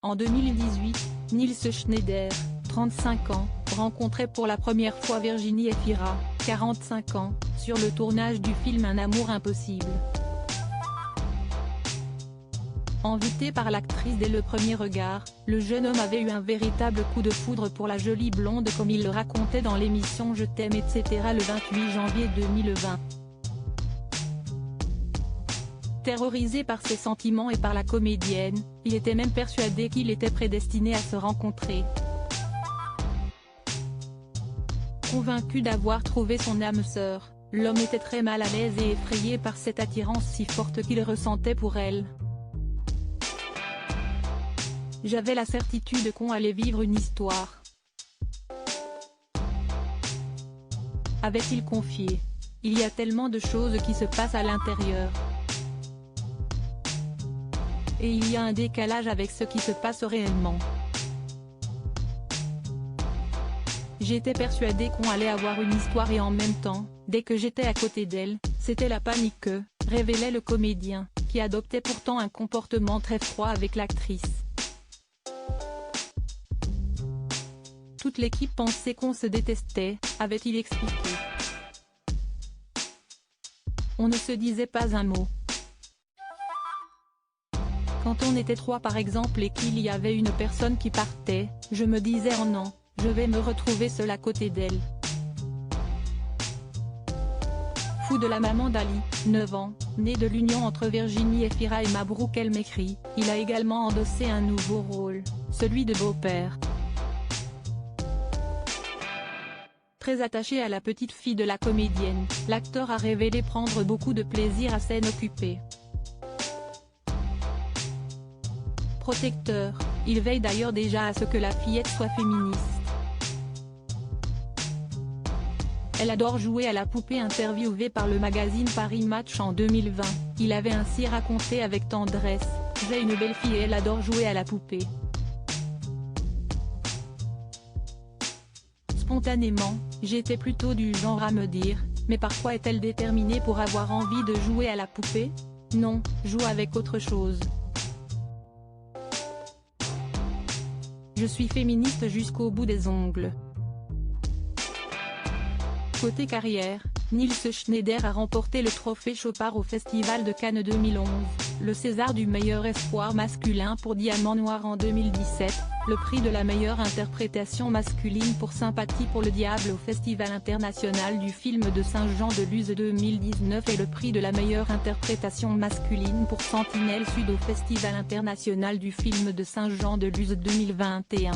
En 2018, Nils Schneider, 35 ans, rencontrait pour la première fois Virginie Efira, 45 ans, sur le tournage du film Un amour impossible. Invité par l'actrice dès le premier regard, le jeune homme avait eu un véritable coup de foudre pour la jolie blonde comme il le racontait dans l'émission Je t'aime etc. le 28 janvier 2020. Terrorisé par ses sentiments et par la comédienne, il était même persuadé qu'il était prédestiné à se rencontrer. Convaincu d'avoir trouvé son âme sœur, l'homme était très mal à l'aise et effrayé par cette attirance si forte qu'il ressentait pour elle. J'avais la certitude qu'on allait vivre une histoire, avait-il confié. Il y a tellement de choses qui se passent à l'intérieur. Et il y a un décalage avec ce qui se passe réellement. J'étais persuadé qu'on allait avoir une histoire et en même temps, dès que j'étais à côté d'elle, c'était la panique révélait le comédien, qui adoptait pourtant un comportement très froid avec l'actrice. Toute l'équipe pensait qu'on se détestait, avait-il expliqué. On ne se disait pas un mot. Quand on était trois par exemple et qu'il y avait une personne qui partait, je me disais oh non, je vais me retrouver seul à côté d'elle. Fou de la maman d'Ali, 9 ans, née de l'union entre Virginie Efira et Mabrouk El Mekri, il a également endossé un nouveau rôle, celui de beau-père. Très attaché à la petite fille de la comédienne, l'acteur a révélé prendre beaucoup de plaisir à scène occupée. Protecteur, il veille d'ailleurs déjà à ce que la fillette soit féministe. Elle adore jouer à la poupée. Interviewé par le magazine Paris Match en 2020, il avait ainsi raconté avec tendresse « J'ai une belle fille et elle adore jouer à la poupée. Spontanément, j'étais plutôt du genre à me dire « Mais par quoi est-elle déterminée pour avoir envie de jouer à la poupée? Non, joue avec autre chose. » Je suis féministe jusqu'au bout des ongles. Côté carrière, Nils Schneider a remporté le trophée Chopard au Festival de Cannes 2011, le César du meilleur espoir masculin pour Diamant Noir en 2017, le prix de la meilleure interprétation masculine pour Sympathie pour le diable au Festival international du film de Saint-Jean-de-Luz 2019 et le prix de la meilleure interprétation masculine pour Sentinelle Sud au Festival international du film de Saint-Jean-de-Luz 2021.